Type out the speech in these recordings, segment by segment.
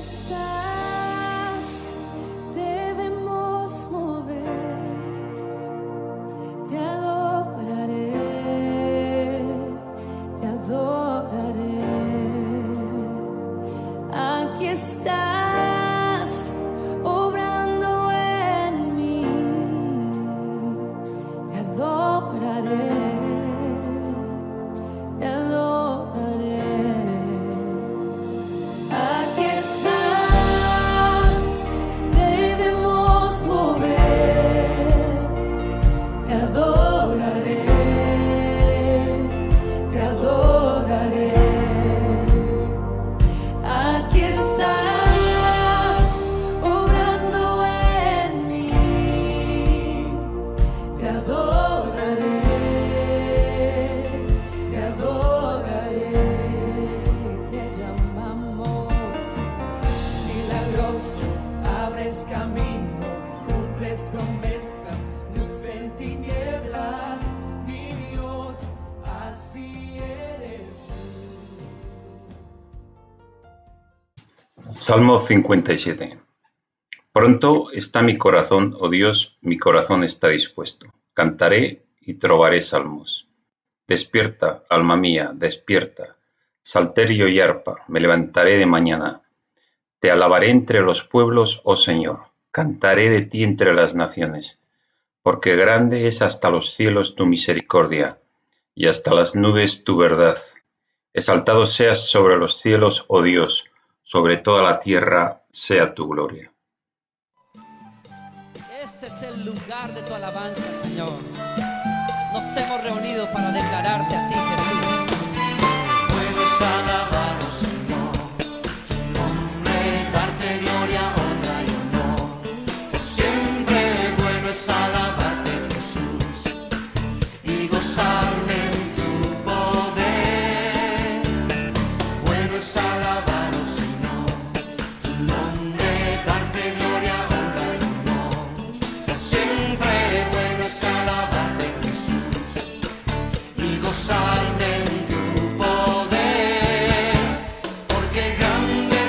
estás, debemos mover. Te adoraré, te adoraré. Aquí estás, obrando en mí. Te adoraré, te adoraré. Aquí estás, debemos mover. Te adoraré, te adoraré. Aquí estás, obrando en mí. Te adoraré, te adoraré. Te llamamos milagroso, abres camino, cumples promesas, luz en tinieblas, mi Dios, así eres tú. Salmo 57. Pronto está mi corazón, oh Dios, mi corazón está dispuesto. Cantaré y trovaré salmos. Despierta, alma mía, despierta. Salterio y arpa, me levantaré de mañana. Te alabaré entre los pueblos, oh Señor. Cantaré de ti entre las naciones. Porque grande es hasta los cielos tu misericordia, y hasta las nubes tu verdad. Exaltado seas sobre los cielos, oh Dios, sobre toda la tierra sea tu gloria. Este es el lugar de tu alabanza, Señor. Nos hemos reunido para declararte a ti, Jesús. Puedes alabarnos, Señor, tu nombre, darte gloria, honra y honor. Por siempre bueno es alabarte, Jesús, y gozarme en tu poder. Bueno es alabarnos, Señor, tu nombre, darte gloria, honra y honor. Por siempre bueno es alabarte, Jesús, y gozarme en tu poder, porque grande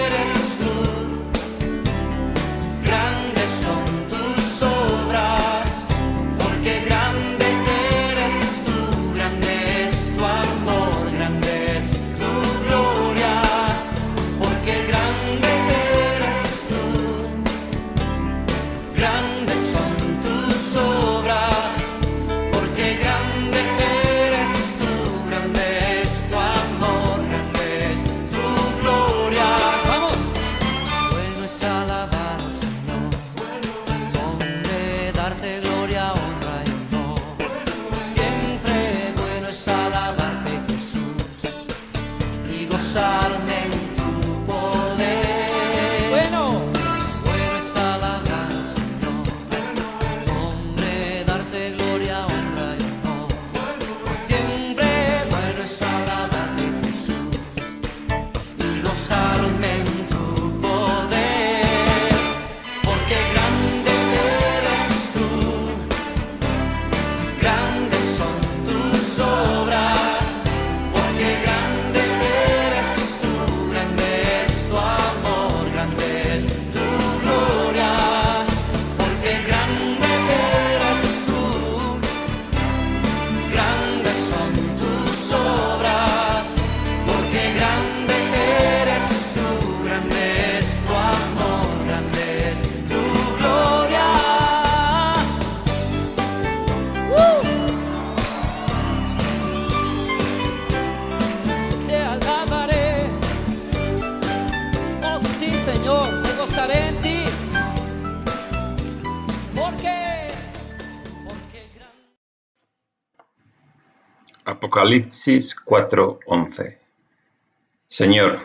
eres tú, grandes son tus obras, porque grande eres tú, grande es tu amor, grande es tu gloria, porque grande eres tú, grandes son tus obras, porque grande eres tú, grande es tu amor, grande es tu gloria. ¡Vamos! Bueno es alabar, Señor, nombre, darte gloria, honra y honor. Siempre bueno es alabarte, Jesús, y gozarme en tu poder. Bueno, Bueno es alabar, Señor, nombre, darte gloria, honra y honor. Por siempre bueno es alabarte, Jesús, y gozarme en tu poder, porque grande eres tú, grandes son tus obras, porque grande eres tú, grande es tu amor, grande es tu gloria, porque grande eres tú, grandes son tus obras, porque grande eres tú, grande es tu amor, grande es tu gloria. te alabaré. Oh sí, Señor, me gozaré en ti. Porque grande. Apocalipsis 4:11. Señor,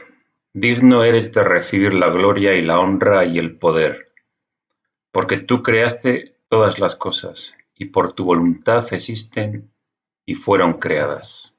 digno eres de recibir la gloria y la honra y el poder, porque tú creaste todas las cosas, y por tu voluntad existen y fueron creadas.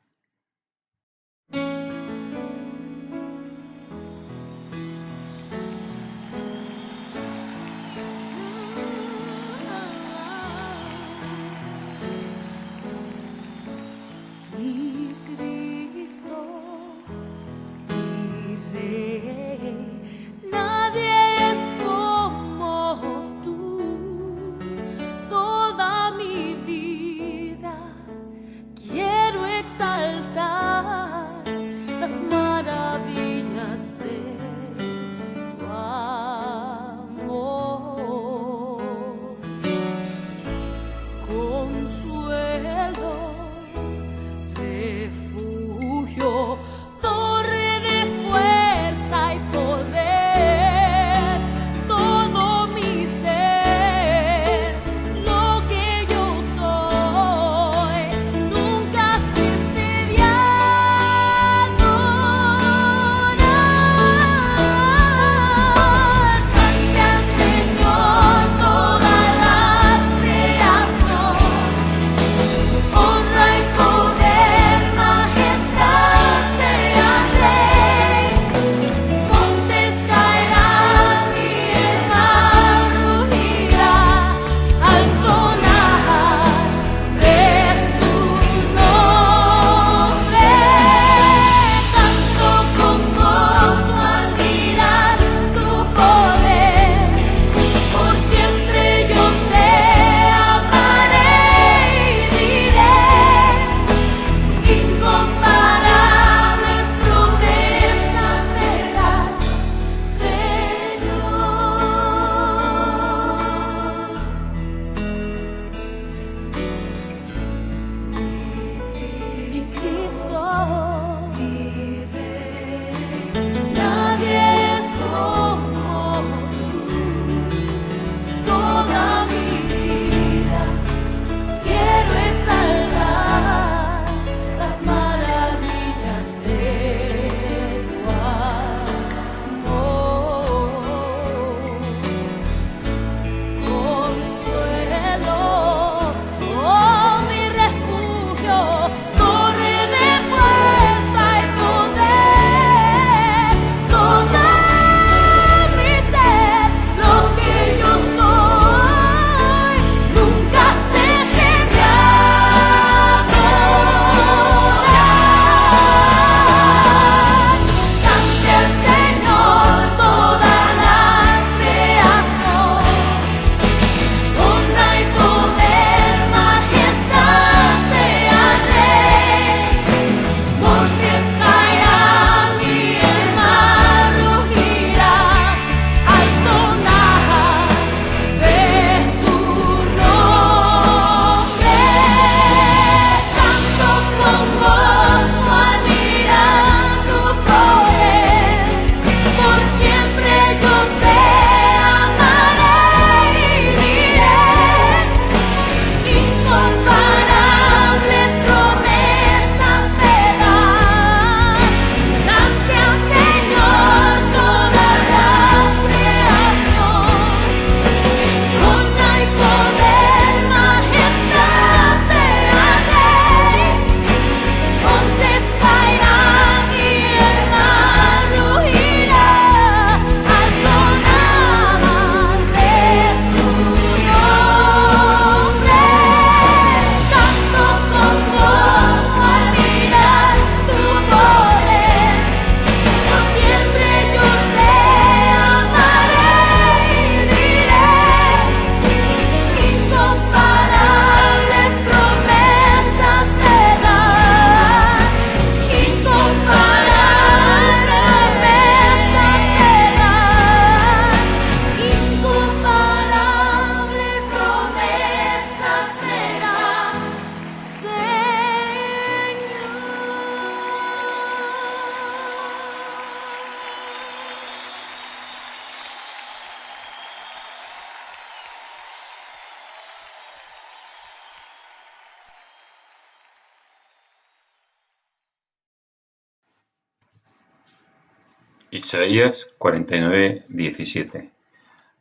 Isaías 49:17.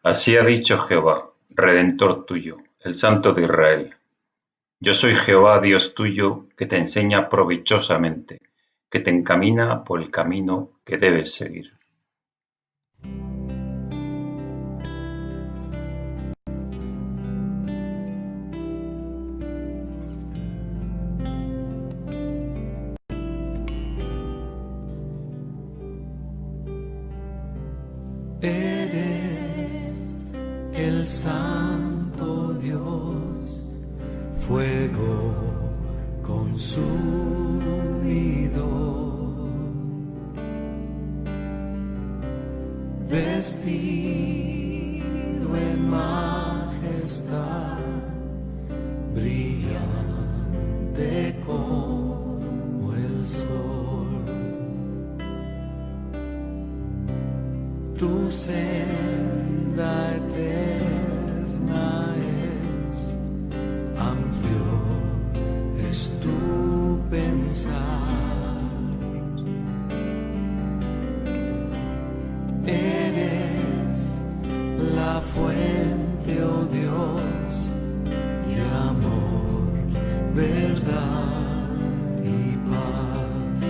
Así ha dicho Jehová, Redentor tuyo, el Santo de Israel. Yo soy Jehová Dios tuyo, que te enseña provechosamente, que te encamina por el camino que debes seguir. Eres el Santo Dios, fuego consumidor, vestido en majestad, brillante como el sol. Tu senda eterna es amplio, es tu pensar. Eres la fuente, oh Dios, de amor, verdad y paz,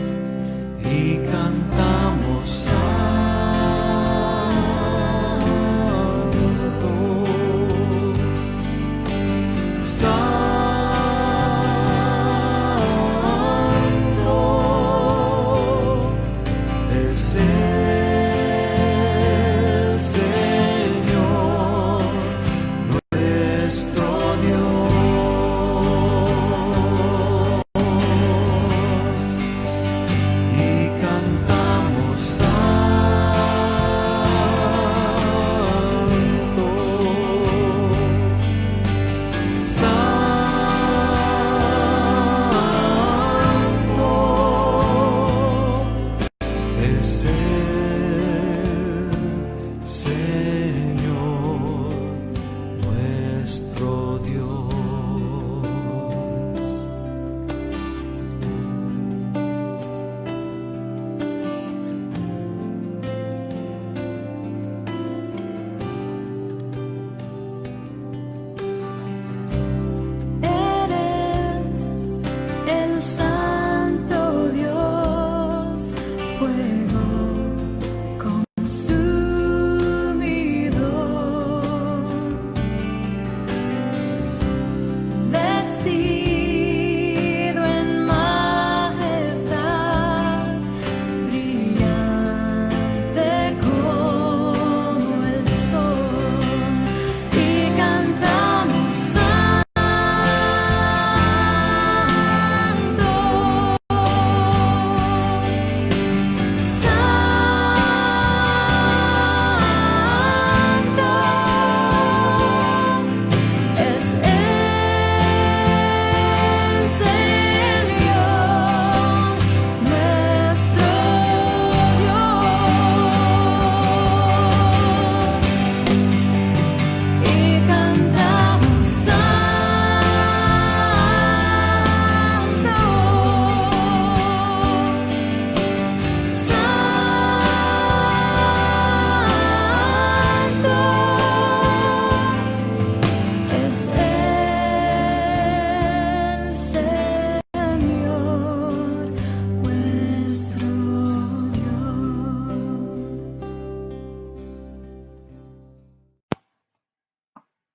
y cantamos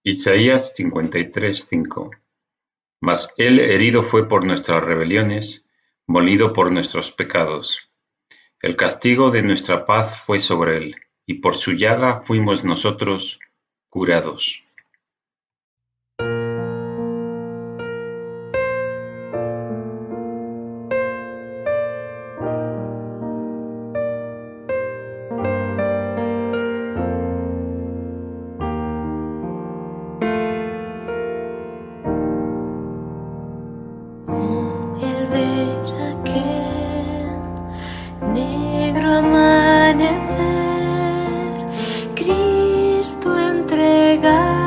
Isaías 53:5. Mas él herido fue por nuestras rebeliones, molido por nuestros pecados. El castigo de nuestra paz fue sobre él, y por su llaga fuimos nosotros curados. El ver aquel negro amanecer, Cristo entregado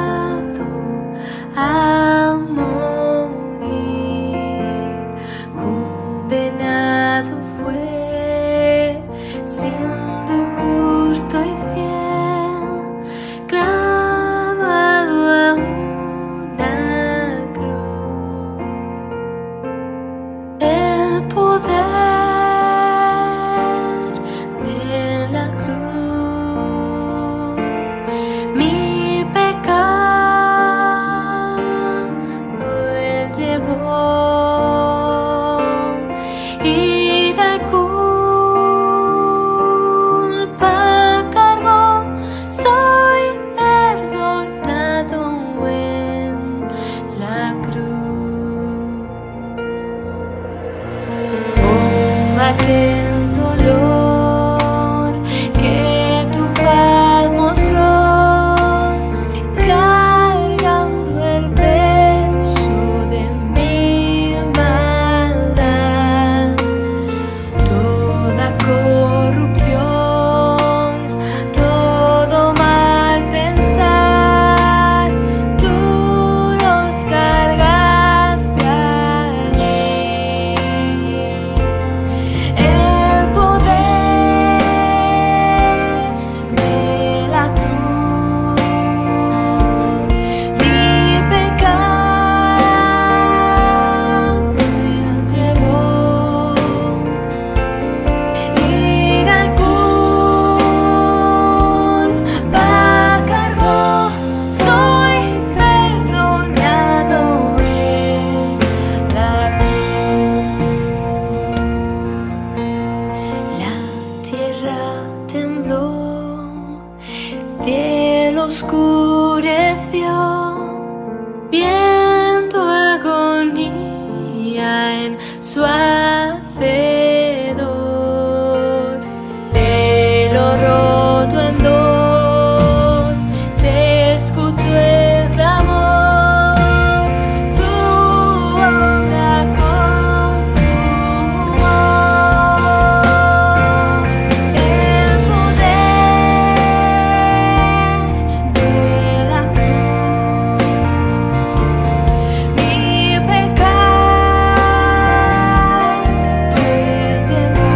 canción, viendo agonía en su hacedor. Pelo roto en dos, se escuchó el clamor, su obra consumó. El poder de la cruz, mi pecado llevó.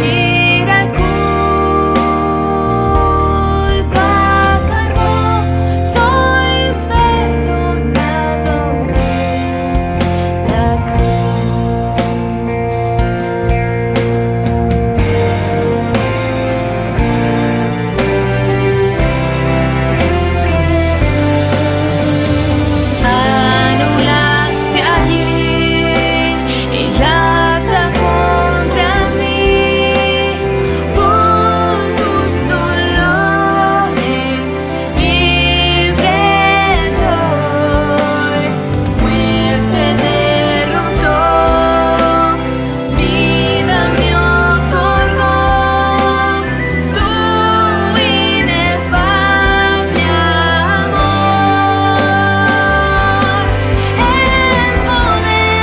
Y la culpa cargó, soy perdonado en la cruz. Anulaste allí el acta contra mí, por tus dolores libre soy. Muerte derrotó, vida me otorgó tu inefable amor. El poder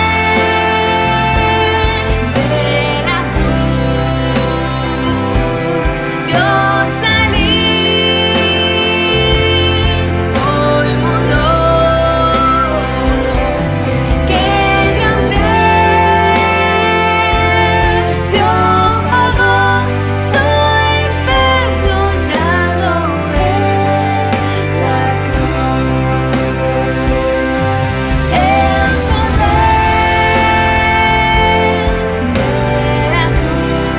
de la cruz, Dios salir, hoy murió. Qué gran precio pagó, soy perdonado en la cruz. El poder de la cruz,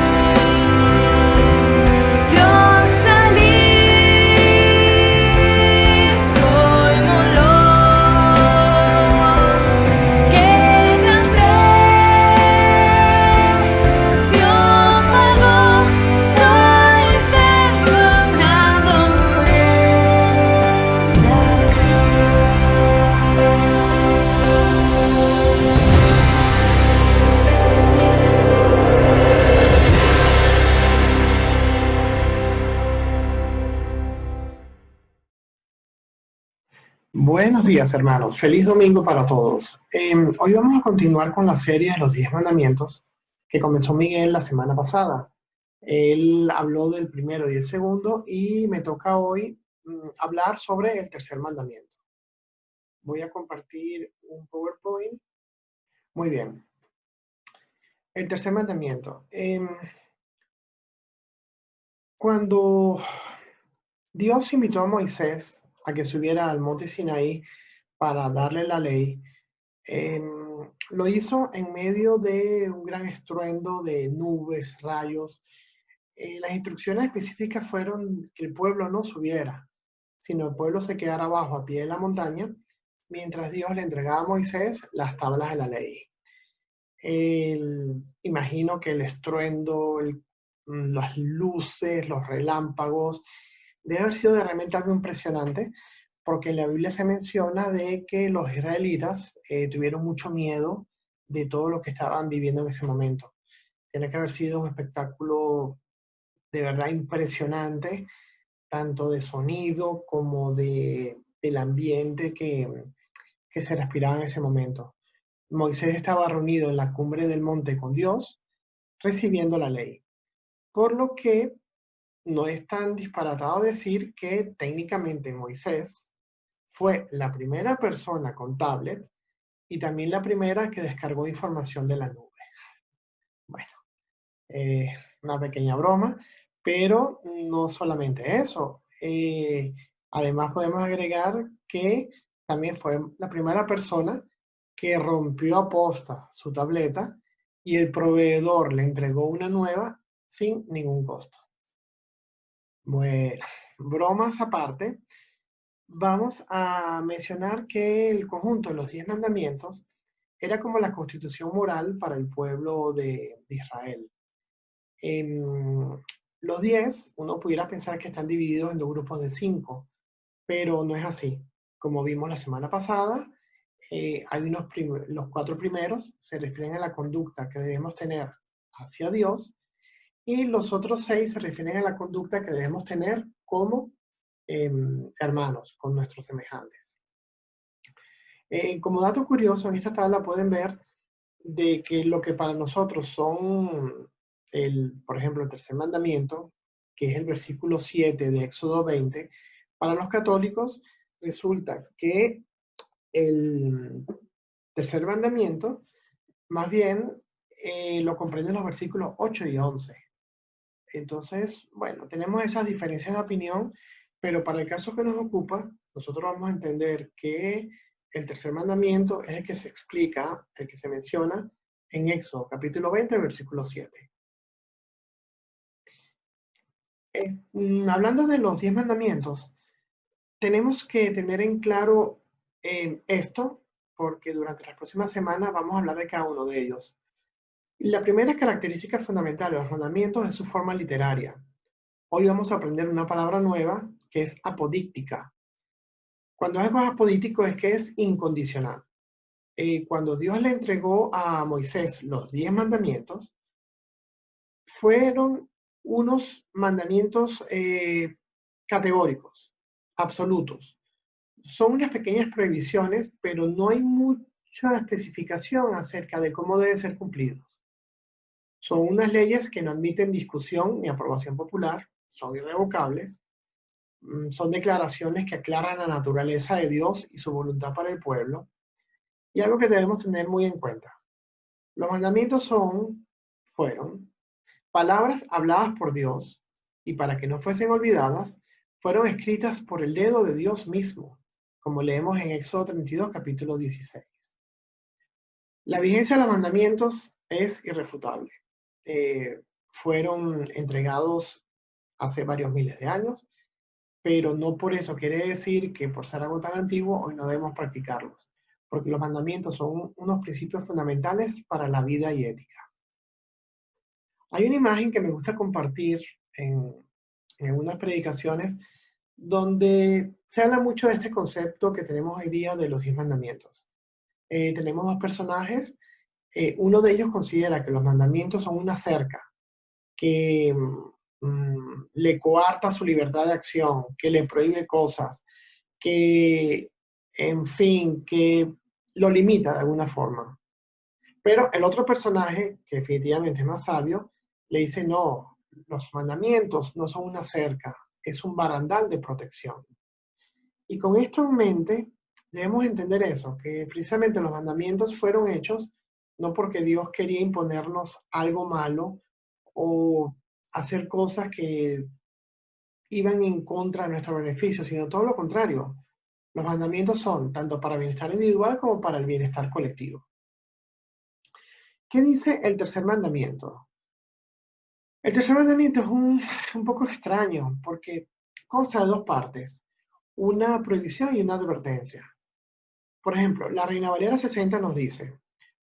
Dios salir, hoy murió. Qué gran precio pagó, soy perdonado en la Buenos días, hermanos. Feliz domingo para todos. Hoy vamos a continuar con la serie de los 10 mandamientos que comenzó Miguel la semana pasada. Él habló del primero y el segundo y me toca hoy hablar sobre el tercer mandamiento. Voy a compartir un PowerPoint. Muy bien. El tercer mandamiento. Cuando Dios invitó a Moisés a que subiera al monte Sinaí para darle la ley, lo hizo en medio de un gran estruendo de nubes, rayos. Las instrucciones específicas fueron que el pueblo no subiera, sino el pueblo se quedara abajo a pie de la montaña, mientras Dios le entregaba a Moisés las tablas de la ley. Imagino que el estruendo, las luces, los relámpagos, debe haber sido realmente algo impresionante, porque en la Biblia se menciona de que los israelitas tuvieron mucho miedo de todo lo que estaban viviendo en ese momento. Tiene que haber sido un espectáculo de verdad impresionante, tanto de sonido como del ambiente que se respiraba en ese momento. Moisés estaba reunido en la cumbre del monte con Dios, recibiendo la ley. Por lo que no es tan disparatado decir que técnicamente Moisés fue la primera persona con tablet y también la primera que descargó información de la nube. Bueno, una pequeña broma, pero no solamente eso. Además podemos agregar que también fue la primera persona que rompió a posta su tableta y el proveedor le entregó una nueva sin ningún costo. Bueno, bromas aparte, vamos a mencionar que el conjunto de los 10 mandamientos era como la constitución moral para el pueblo de Israel. Los 10, uno pudiera pensar que están divididos en dos grupos de 5, pero no es así. Como vimos la semana pasada, los 4 primeros se refieren a la conducta que debemos tener hacia Dios y los otros 6 se refieren a la conducta que debemos tener como hermanos, con nuestros semejantes. Como dato curioso, en esta tabla pueden ver de que lo que para nosotros son, por ejemplo, el tercer mandamiento, que es el versículo 7 de Éxodo 20, para los católicos resulta que el tercer mandamiento más bien lo comprenden los versículos 8 y 11. Entonces, bueno, tenemos esas diferencias de opinión, pero para el caso que nos ocupa, nosotros vamos a entender que el tercer mandamiento es el que se explica, el que se menciona en Éxodo capítulo 20, versículo 7. Hablando de los 10 mandamientos, tenemos que tener en claro esto, porque durante las próximas semanas vamos a hablar de cada uno de ellos. La primera característica fundamental de los mandamientos es su forma literaria. Hoy vamos a aprender una palabra nueva que es apodíctica. Cuando algo es apodíctico es que es incondicional. Cuando Dios le entregó a Moisés los 10 mandamientos, fueron unos mandamientos categóricos, absolutos. Son unas pequeñas prohibiciones, pero no hay mucha especificación acerca de cómo deben ser cumplidos. Son unas leyes que no admiten discusión ni aprobación popular, son irrevocables, son declaraciones que aclaran la naturaleza de Dios y su voluntad para el pueblo, y algo que debemos tener muy en cuenta. Los mandamientos fueron palabras habladas por Dios, y para que no fuesen olvidadas, fueron escritas por el dedo de Dios mismo, como leemos en Éxodo 32, capítulo 16. La vigencia de los mandamientos es irrefutable. Fueron entregados hace varios miles de años, pero no por eso quiere decir que por ser algo tan antiguo hoy no debemos practicarlos, porque los mandamientos son unos principios fundamentales para la vida y ética. Hay una imagen que me gusta compartir en unas predicaciones donde se habla mucho de este concepto que tenemos hoy día de los 10 mandamientos. Tenemos dos personajes. Uno de ellos considera que los mandamientos son una cerca que le coarta su libertad de acción, que le prohíbe cosas, que, en fin, que lo limita de alguna forma. Pero el otro personaje, que definitivamente es más sabio, le dice, no, los mandamientos no son una cerca, es un barandal de protección. Y con esto en mente, debemos entender eso, que precisamente los mandamientos fueron hechos no porque Dios quería imponernos algo malo o hacer cosas que iban en contra de nuestro beneficio, sino todo lo contrario. Los mandamientos son tanto para bienestar individual como para el bienestar colectivo. ¿Qué dice el tercer mandamiento? El tercer mandamiento es un poco extraño porque consta de dos partes, una prohibición y una advertencia. Por ejemplo, la Reina Valera 60 nos dice,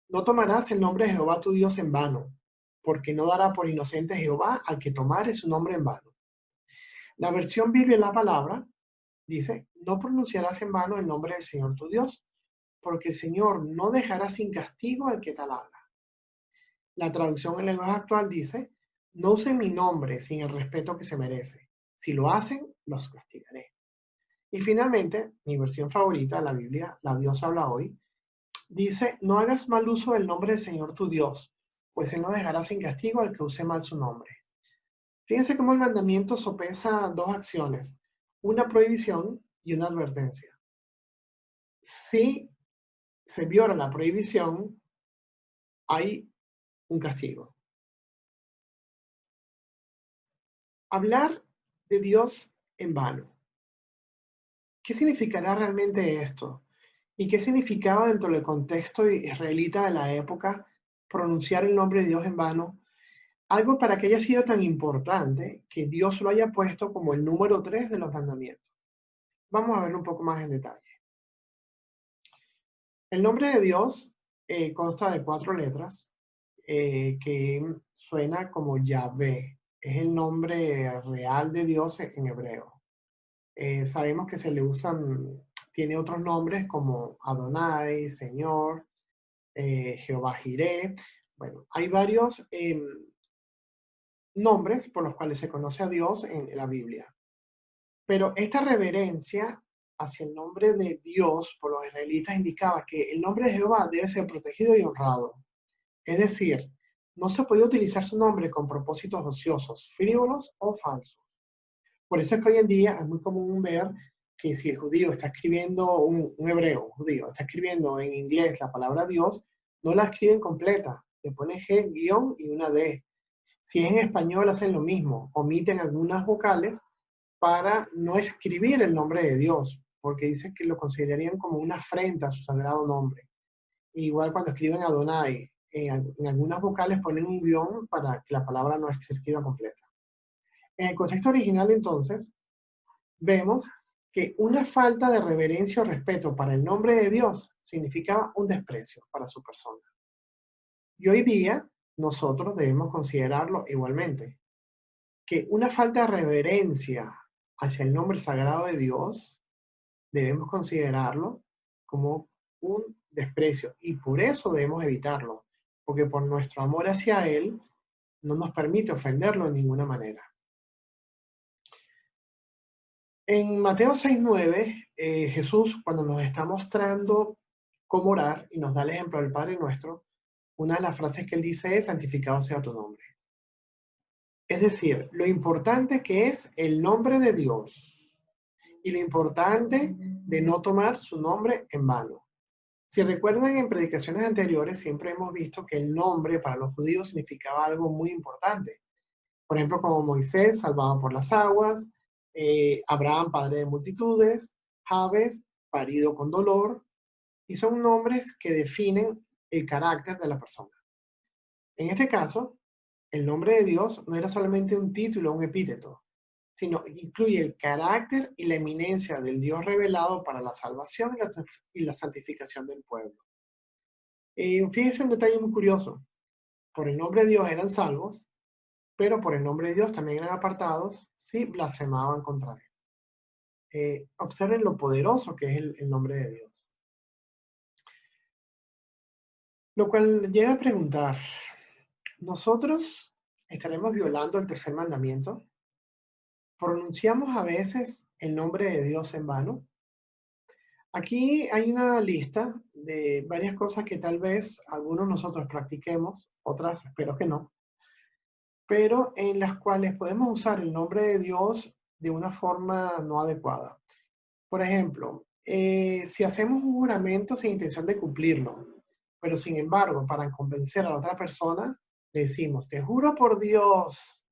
no tomarás el nombre de Jehová tu Dios en vano, porque no dará por inocente Jehová al que tomare su nombre en vano. La versión Biblia de la palabra dice, no pronunciarás en vano el nombre del Señor tu Dios, porque el Señor no dejará sin castigo al que tal haga. La traducción en lenguaje actual dice, no usen mi nombre sin el respeto que se merece. Si lo hacen, los castigaré. Y finalmente, mi versión favorita, la Biblia, la Dios habla hoy, dice, no hagas mal uso del nombre del Señor tu Dios, pues Él no dejará sin castigo al que use mal su nombre. Fíjense cómo el mandamiento sopesa dos acciones, una prohibición y una advertencia. Si se viola la prohibición, hay un castigo. Hablar de Dios en vano. ¿Qué significará realmente esto? ¿Y qué significaba dentro del contexto israelita de la época pronunciar el nombre de Dios en vano? Algo para que haya sido tan importante que Dios lo haya puesto como el número 3 de los mandamientos. Vamos a verlo un poco más en detalle. El nombre de Dios consta de 4 letras que suena como Yahvé. es el nombre real de Dios en hebreo. Sabemos que se le usan, tiene otros nombres como Adonai, Señor, Jehová Jireh. Bueno, hay varios nombres por los cuales se conoce a Dios en la Biblia. Pero esta reverencia hacia el nombre de Dios por los israelitas indicaba que el nombre de Jehová debe ser protegido y honrado. Es decir, no se podía utilizar su nombre con propósitos ociosos, frívolos o falsos. Por eso es que hoy en día es muy común ver que si el judío está escribiendo, un hebreo, un judío, está escribiendo en inglés la palabra Dios, no la escriben completa, le pone G guión y una D. Si es en español hacen lo mismo, omiten algunas vocales para no escribir el nombre de Dios, porque dicen que lo considerarían como una afrenta a su sagrado nombre. Igual cuando escriben Adonai, en algunas vocales ponen un guión para que la palabra no se escriba completa. En el contexto original, entonces, vemos que una falta de reverencia o respeto para el nombre de Dios significaba un desprecio para su persona. Y hoy día, nosotros debemos considerarlo igualmente, que una falta de reverencia hacia el nombre sagrado de Dios, debemos considerarlo como un desprecio y por eso debemos evitarlo, porque por nuestro amor hacia Él no nos permite ofenderlo de ninguna manera. En Mateo 6:9, Jesús, cuando nos está mostrando cómo orar y nos da el ejemplo del Padre Nuestro, una de las frases que Él dice es, santificado sea tu nombre. Es decir, lo importante que es el nombre de Dios y lo importante de no tomar su nombre en vano. Si recuerdan en predicaciones anteriores, siempre hemos visto que el nombre para los judíos significaba algo muy importante. Por ejemplo, como Moisés, salvado por las aguas, Abraham, padre de multitudes, Jabes, parido con dolor, y son nombres que definen el carácter de la persona. En este caso, el nombre de Dios no era solamente un título, un epíteto, sino incluye el carácter y la eminencia del Dios revelado para la salvación y la santificación del pueblo. Fíjense un detalle muy curioso. Por el nombre de Dios eran salvos, pero por el nombre de Dios también eran apartados si blasfemaban contra Él. Observen lo poderoso que es el nombre de Dios. Lo cual llega a preguntar, ¿nosotros estaremos violando el tercer mandamiento? ¿Pronunciamos a veces el nombre de Dios en vano? Aquí hay una lista de varias cosas que tal vez algunos nosotros practiquemos, otras espero que no, pero en las cuales podemos usar el nombre de Dios de una forma no adecuada. Por ejemplo, si hacemos un juramento sin intención de cumplirlo, pero sin embargo, para convencer a la otra persona, le decimos, te juro por Dios.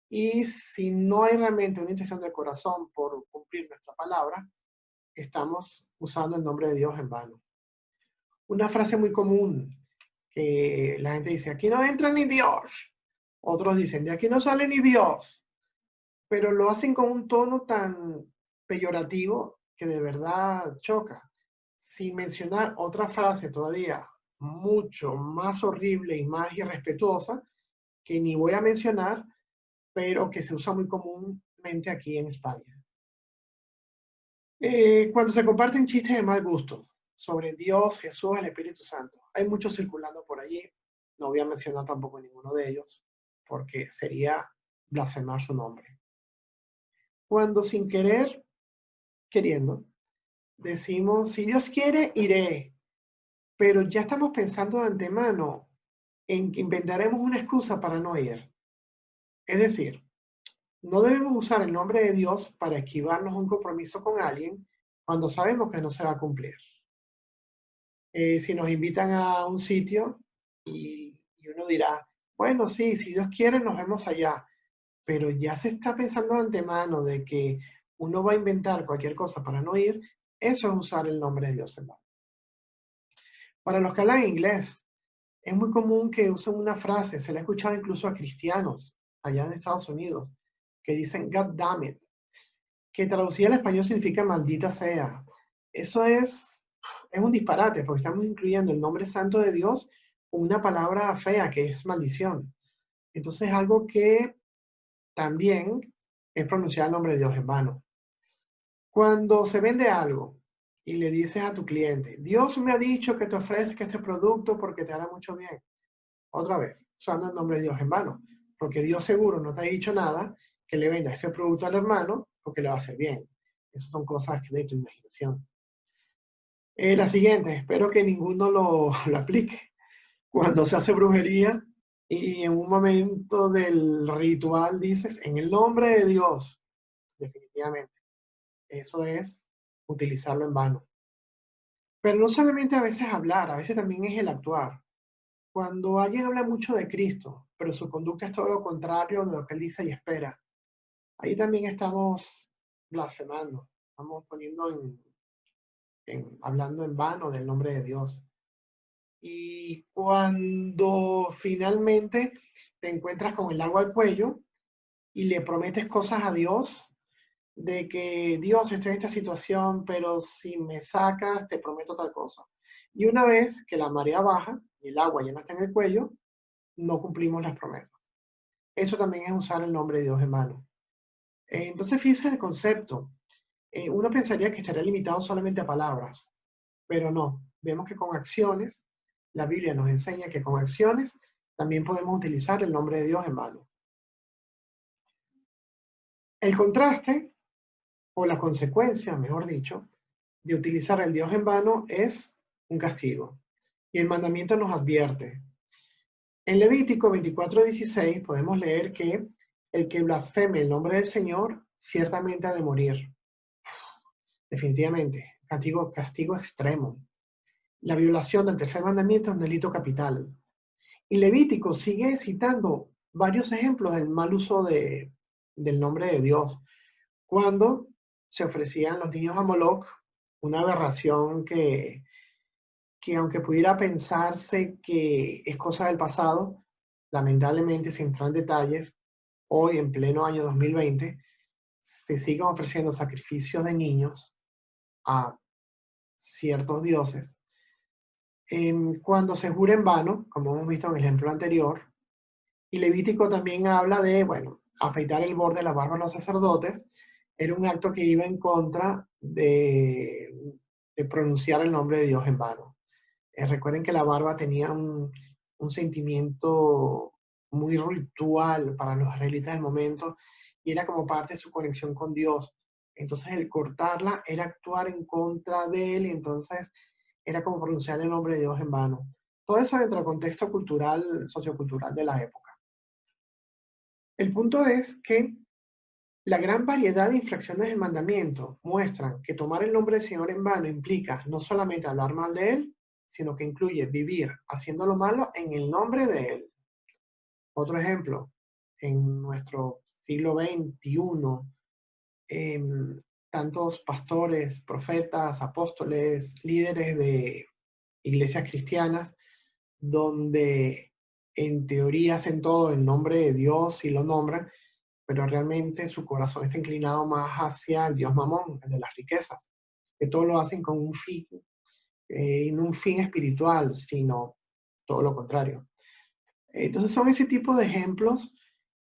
Y si no hay realmente una intención del corazón por cumplir nuestra palabra, estamos usando el nombre de Dios en vano. Una frase muy común que la gente dice, aquí no entra ni Dios. Otros dicen, de aquí no sale ni Dios. Pero lo hacen con un tono tan peyorativo que de verdad choca. Sin mencionar otra frase todavía mucho más horrible y más irrespetuosa, que ni voy a mencionar, pero que se usa muy comúnmente aquí en España. Cuando se comparten chistes de mal gusto sobre Dios, Jesús, el Espíritu Santo, hay muchos circulando por allí, no voy a mencionar tampoco ninguno de ellos, porque sería blasfemar su nombre. Cuando sin querer, queriendo, decimos, si Dios quiere, iré, pero ya estamos pensando de antemano en que inventaremos una excusa para no ir. Es decir, no debemos usar el nombre de Dios para esquivarnos un compromiso con alguien cuando sabemos que no se va a cumplir. Si nos invitan a un sitio y uno dirá, bueno, sí, si Dios quiere nos vemos allá, pero ya se está pensando de antemano de que uno va a inventar cualquier cosa para no ir, eso es usar el nombre de Dios en vano. Para los que hablan inglés, es muy común que usen una frase, se la he escuchado incluso a cristianos allá en Estados Unidos, que dicen God damn it, que traducida al español significa maldita sea. Eso es un disparate, porque estamos incluyendo el nombre santo de Dios con una palabra fea que es maldición. Entonces es algo que también es pronunciar el nombre de Dios en vano. Cuando se vende algo y le dices a tu cliente, Dios me ha dicho que te ofrezca este producto porque te hará mucho bien. Otra vez, usando el nombre de Dios en vano, porque Dios seguro no te ha dicho nada que le venda ese producto al hermano porque le va a hacer bien. Esas son cosas de tu imaginación. La siguiente, espero que ninguno lo aplique. Cuando se hace brujería y en un momento del ritual dices, en el nombre de Dios, definitivamente, eso es utilizarlo en vano. Pero no solamente a veces hablar, a veces también es el actuar. Cuando alguien habla mucho de Cristo, pero su conducta es todo lo contrario de lo que él dice y espera, ahí también estamos blasfemando, estamos poniendo hablando en vano del nombre de Dios. Y cuando finalmente te encuentras con el agua al cuello y le prometes cosas a Dios, de que Dios, estoy en esta situación, pero si me sacas, te prometo tal cosa. Y una vez que la marea baja y el agua ya no está en el cuello, no cumplimos las promesas. Eso también es usar el nombre de Dios en vano. Entonces, fíjense el concepto. Uno pensaría que estaría limitado solamente a palabras, pero no. Vemos que con acciones, la Biblia nos enseña que con acciones también podemos utilizar el nombre de Dios en vano. El contraste, o la consecuencia, mejor dicho, de utilizar el Dios en vano es un castigo. Y el mandamiento nos advierte. En Levítico 24:16 podemos leer que el que blasfeme el nombre del Señor ciertamente ha de morir. Definitivamente, castigo extremo. La violación del tercer mandamiento es un delito capital. Y Levítico sigue citando varios ejemplos del mal uso del nombre de Dios. Cuando se ofrecían los niños a Moloch, una aberración que aunque pudiera pensarse que es cosa del pasado, lamentablemente, sin entrar en detalles, hoy en pleno año 2020, se siguen ofreciendo sacrificios de niños a ciertos dioses. Cuando se jura en vano, como hemos visto en el ejemplo anterior, y Levítico también habla de, bueno, afeitar el borde de la barba a los sacerdotes, era un acto que iba en contra de pronunciar el nombre de Dios en vano. Recuerden que la barba tenía un sentimiento muy ritual para los israelitas del momento y era como parte de su conexión con Dios. Entonces el cortarla era actuar en contra de él y entonces era como pronunciar el nombre de Dios en vano. Todo eso dentro del contexto cultural, sociocultural de la época. El punto es que la gran variedad de infracciones del mandamiento muestran que tomar el nombre del Señor en vano implica no solamente hablar mal de Él, sino que incluye vivir haciendo lo malo en el nombre de Él. Otro ejemplo, en nuestro siglo XXI, tantos pastores, profetas, apóstoles, líderes de iglesias cristianas, donde en teoría hacen todo en nombre de Dios y lo nombran, pero realmente su corazón está inclinado más hacia el Dios Mamón, el de las riquezas, que todo lo hacen con un fin, no un fin espiritual, sino todo lo contrario. Entonces son ese tipo de ejemplos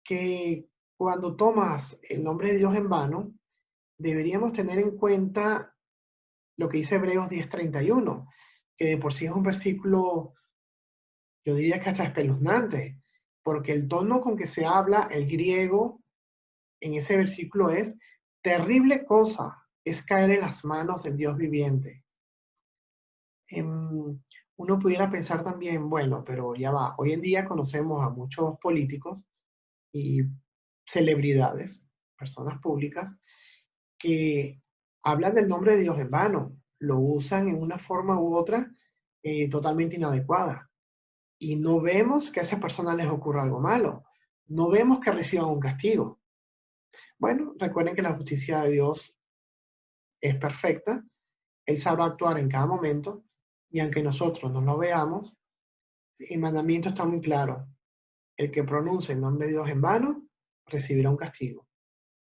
que cuando tomas el nombre de Dios en vano, deberíamos tener en cuenta lo que dice Hebreos 10:31, que de por sí es un versículo, yo diría que hasta espeluznante, porque el tono con que se habla el griego en ese versículo es: terrible cosa es caer en las manos del Dios viviente. Uno pudiera pensar también, bueno, pero ya va, hoy en día conocemos a muchos políticos y celebridades, personas públicas, que hablan del nombre de Dios en vano, lo usan en una forma u otra totalmente inadecuada. Y no vemos que a esas personas les ocurra algo malo, no vemos que reciban un castigo. Bueno, recuerden que la justicia de Dios es perfecta, Él sabrá actuar en cada momento, y aunque nosotros no lo veamos, el mandamiento está muy claro: el que pronuncie el nombre de Dios en vano recibirá un castigo.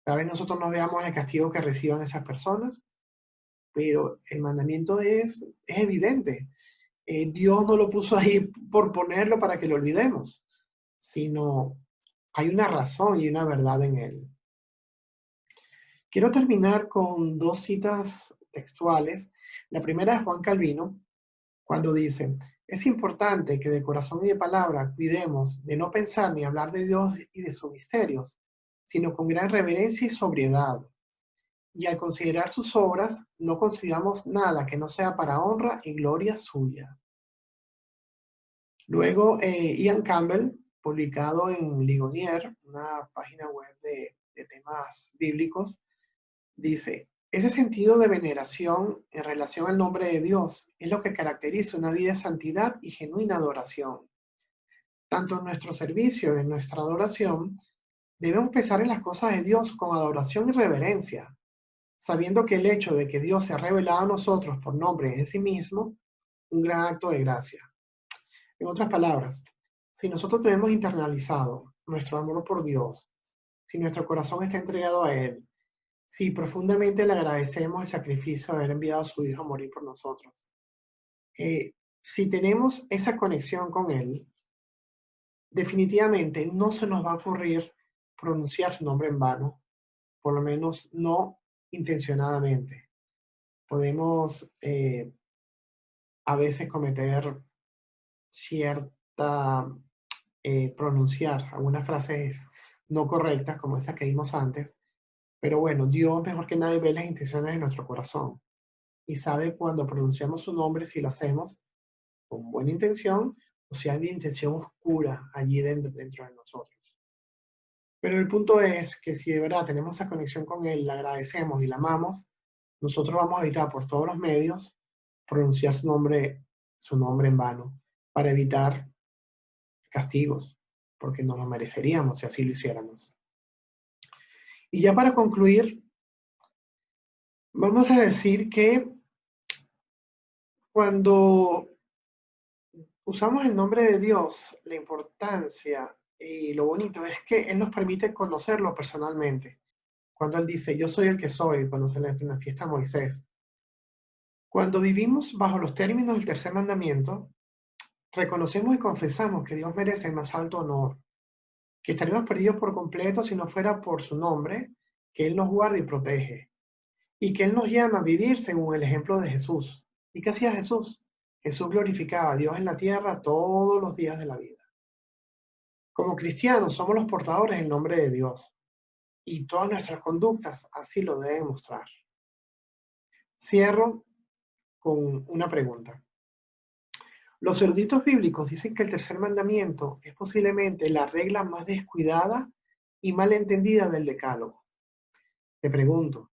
Tal vez nosotros no veamos el castigo que reciban esas personas, pero el mandamiento es evidente. Dios no lo puso ahí por ponerlo para que lo olvidemos, sino Hay una razón y una verdad en él. Quiero terminar con dos citas textuales. La primera es Juan Calvino, cuando dice: es importante que de corazón y de palabra cuidemos de no pensar ni hablar de Dios y de sus misterios, sino con gran reverencia y sobriedad. Y al considerar sus obras, no consideramos nada que no sea para honra y gloria suya. Luego, Ian Campbell, publicado en Ligonier, una página web de temas bíblicos, dice: ese sentido de veneración en relación al nombre de Dios es lo que caracteriza una vida de santidad y genuina adoración. Tanto en nuestro servicio, en nuestra adoración, debemos pensar en las cosas de Dios con adoración y reverencia, sabiendo que el hecho de que Dios se ha revelado a nosotros por nombre en sí mismo, un gran acto de gracia. En otras palabras, si nosotros tenemos internalizado nuestro amor por Dios, si nuestro corazón está entregado a Él, si profundamente le agradecemos el sacrificio de haber enviado a su Hijo a morir por nosotros, si tenemos esa conexión con Él, definitivamente no se nos va a ocurrir pronunciar su nombre en vano, por lo menos no intencionadamente. Podemos a veces cometer cierta, pronunciar algunas frases no correctas, como esa que vimos antes, pero bueno, Dios mejor que nadie ve las intenciones de nuestro corazón y sabe cuando pronunciamos su nombre si lo hacemos con buena intención o si hay una intención oscura allí dentro de nosotros. Pero el punto es que si de verdad tenemos esa conexión con Él, la agradecemos y la amamos, nosotros vamos a evitar por todos los medios pronunciar su nombre en vano, para evitar castigos, porque nos lo mereceríamos si así lo hiciéramos. Y ya para concluir, vamos a decir que cuando usamos el nombre de Dios, la importancia y lo bonito es que Él nos permite conocerlo personalmente. Cuando Él dice: yo soy el que soy, cuando se le manifiesta a Moisés. Cuando vivimos bajo los términos del tercer mandamiento, reconocemos y confesamos que Dios merece el más alto honor, que estaríamos perdidos por completo si no fuera por su nombre, que Él nos guarda y protege, y que Él nos llama a vivir según el ejemplo de Jesús. ¿Y qué hacía Jesús? Jesús glorificaba a Dios en la tierra todos los días de la vida. Como cristianos somos los portadores del nombre de Dios, y todas nuestras conductas así lo deben mostrar. Cierro con una pregunta. Los eruditos bíblicos dicen que el tercer mandamiento es posiblemente la regla más descuidada y mal entendida del decálogo. Te pregunto,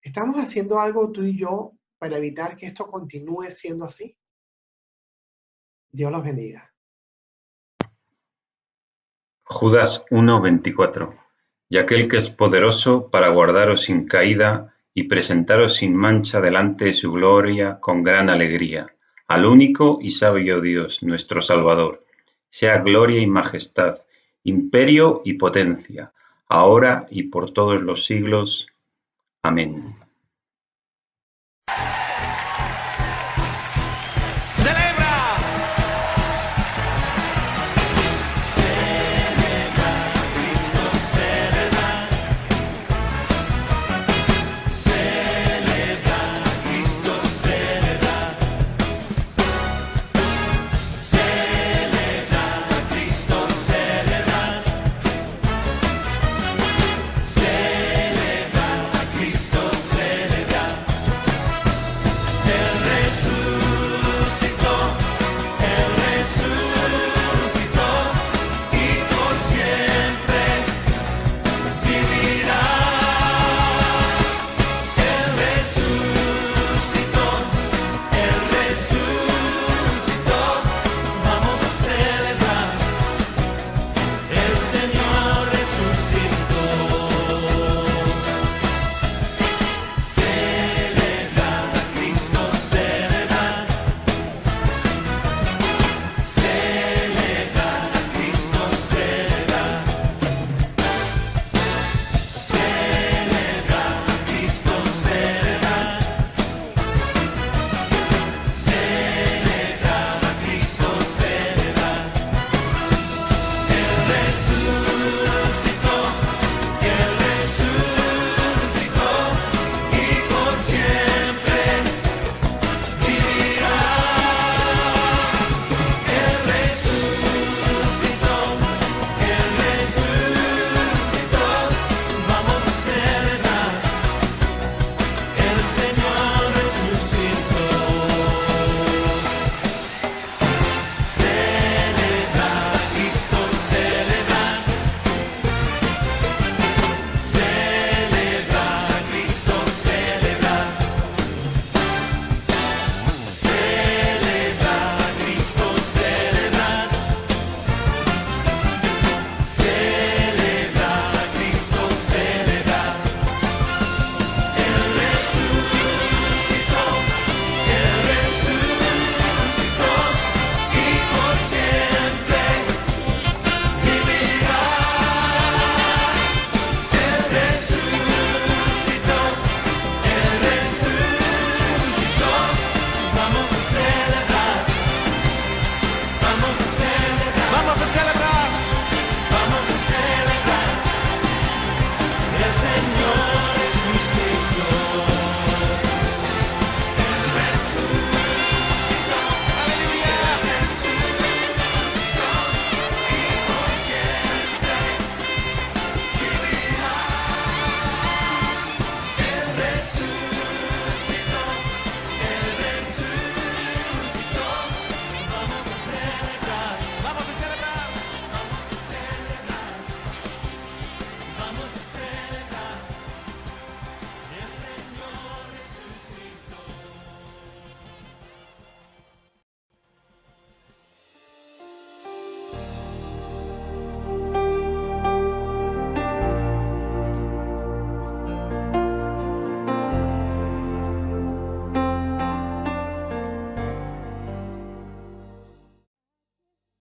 ¿estamos haciendo algo tú y yo para evitar que esto continúe siendo así? Dios los bendiga. Judas 1:24. Y aquel que es poderoso para guardaros sin caída y presentaros sin mancha delante de su gloria con gran alegría, al único y sabio Dios, nuestro Salvador, sea gloria y majestad, imperio y potencia, ahora y por todos los siglos. Amén.